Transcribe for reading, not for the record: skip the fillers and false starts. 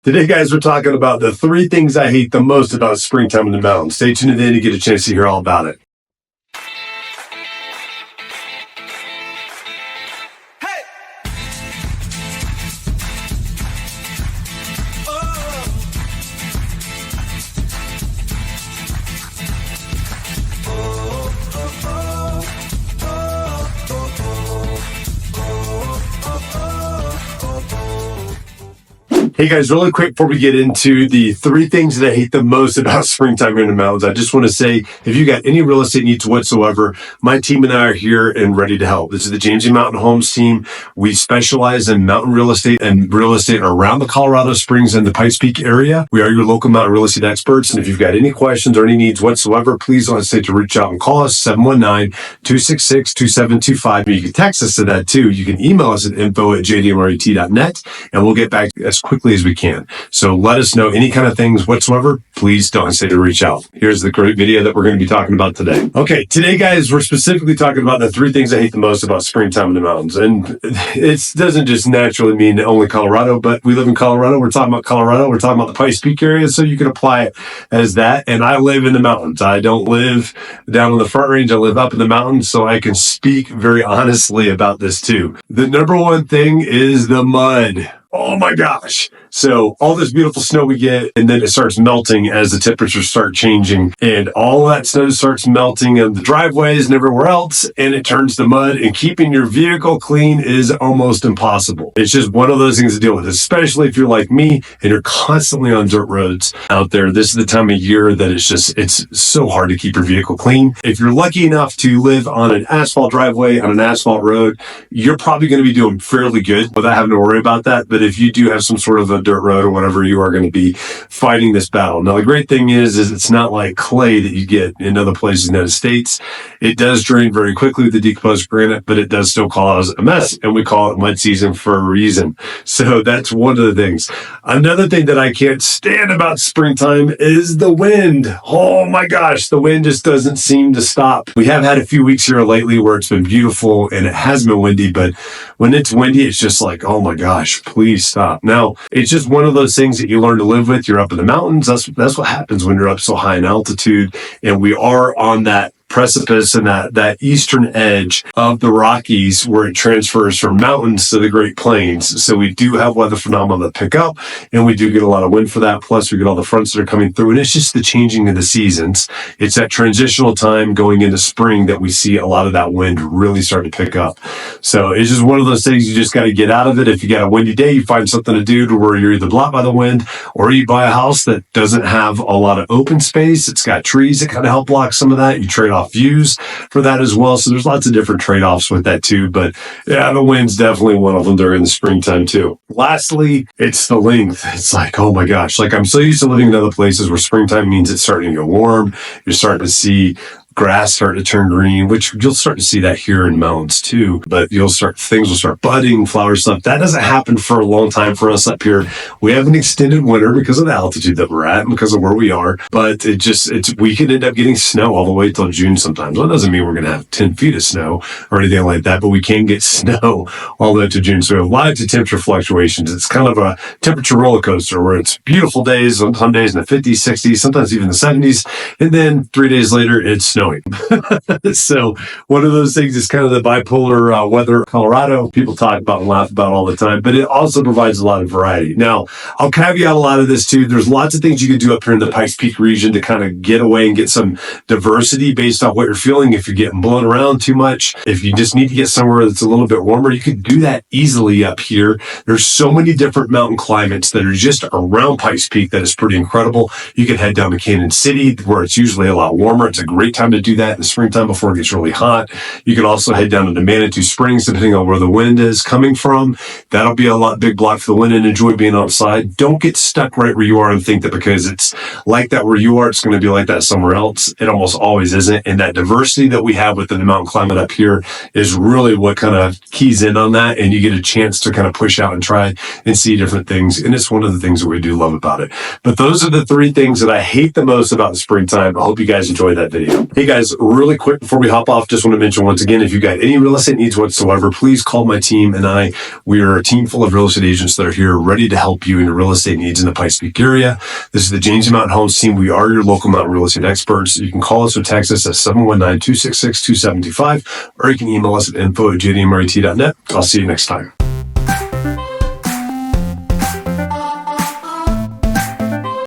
Today, guys, we're talking about the 3 things I hate the most about springtime in the mountains. Stay tuned to the end to get a chance to hear all about it. Hey guys, really quick before we get into the 3 things that I hate the most about springtime here in the mountains, I just want to say, if you got any real estate needs whatsoever, my team and I are here and ready to help. This is the Jamesy Mountain Homes team. We specialize in mountain real estate and real estate around the Colorado Springs and the Pikes Peak area. We are your local mountain real estate experts. And if you've got any questions or any needs whatsoever, please don't hesitate to reach out and call us 719-266-2725. You can text us to that too. You can email us at info@jdmret.net and we'll get back as quickly as we can. So let us know any kind of things whatsoever. Please don't hesitate to reach out. Here's the great video that we're going to be talking about today. Okay, today, guys, we're specifically talking about the 3 things I hate the most about springtime in the mountains. And it doesn't just naturally mean only Colorado, but we live in Colorado. We're talking about Colorado. We're talking about the Pikes Peak area. So you can apply it as that. And I live in the mountains. I don't live down on the Front Range. I live up in the mountains. So I can speak very honestly about this too. The number one thing is the mud. Oh my gosh. So all this beautiful snow we get, and then it starts melting as the temperatures start changing, and all that snow starts melting in the driveways and everywhere else, and it turns to mud, and keeping your vehicle clean is almost impossible. It's just one of those things to deal with, especially if you're like me and you're constantly on dirt roads out there. This is the time of year that it's so hard to keep your vehicle clean. If you're lucky enough to live on an asphalt driveway, on an asphalt road, you're probably going to be doing fairly good without having to worry about that. But if you do have some sort of a dirt road or whatever, you are going to be fighting this battle. Now, the great thing is it's not like clay that you get in other places in the United States. It does drain very quickly with the decomposed granite, but it does still cause a mess, and we call it mud season for a reason. So that's one of the things. Another thing that I can't stand about springtime is the wind. Oh my gosh, the wind just doesn't seem to stop. We have had a few weeks here lately where it's been beautiful and it has been windy, but when it's windy, it's just like, oh my gosh, please stop. Now, it's just one of those things that you learn to live with. You're up in the mountains. That's what happens when you're up so high in altitude. And we are on that precipice and that eastern edge of the Rockies where it transfers from mountains to the Great Plains. So we do have weather phenomena that pick up, and we do get a lot of wind for that. Plus we get all the fronts that are coming through, and it's just the changing of the seasons. It's that transitional time going into spring that we see a lot of that wind really start to pick up. So it's just one of those things you just got to get out of it. If you got a windy day, you find something to do to where you're either blocked by the wind, or you buy a house that doesn't have a lot of open space. It's got trees that kind of help block some of that. You trade off views for that as well. So there's lots of different trade-offs with that too. But yeah, the wind's definitely one of them during the springtime too. Lastly, it's the length. It's like, oh my gosh, like I'm so used to living in other places where springtime means it's starting to get warm. You're starting to see grass start to turn green, which you'll start to see that here in mountains too. But things will start budding, flowers, stuff. That doesn't happen for a long time for us up here. We have an extended winter because of the altitude that we're at and because of where we are. But we can end up getting snow all the way till June sometimes. Well, it doesn't mean we're going to have 10 feet of snow or anything like that, but we can get snow all the way to June. So we have lots of temperature fluctuations. It's kind of a temperature roller coaster where it's beautiful days, some days in the 50s, 60s, sometimes even the 70s. And then 3 days later, it's snowing. So one of those things is kind of the bipolar weather Colorado people talk about and laugh about all the time, but it also provides a lot of variety. Now, I'll caveat a lot of this too. There's lots of things you can do up here in the Pikes Peak region to kind of get away and get some diversity based on what you're feeling. If you're getting blown around too much, if you just need to get somewhere that's a little bit warmer, you can do that easily up here. There's so many different mountain climates that are just around Pikes Peak that is pretty incredible. You can head down to Canyon City where it's usually a lot warmer. It's a great time to do that in the springtime before it gets really hot. You can also head down to Manitou Springs, depending on where the wind is coming from. That'll be a big block for the wind, and enjoy being outside. Don't get stuck right where you are and think that because it's like that where you are, it's going to be like that somewhere else. It almost always isn't. And that diversity that we have within the mountain climate up here is really what kind of keys in on that. And you get a chance to kind of push out and try and see different things. And it's one of the things that we do love about it. But those are the 3 things that I hate the most about the springtime. I hope you guys enjoyed that video. Hey guys, really quick before we hop off, just want to mention once again, if you've got any real estate needs whatsoever, please call my team and I. We are a team full of real estate agents that are here ready to help you in your real estate needs in the Pikes Peak area. This is the James Mountain Homes team. We are your local mountain real estate experts. You can call us or text us at 719-266-2725, or you can email us at info@jdmret.net. I'll see you next time.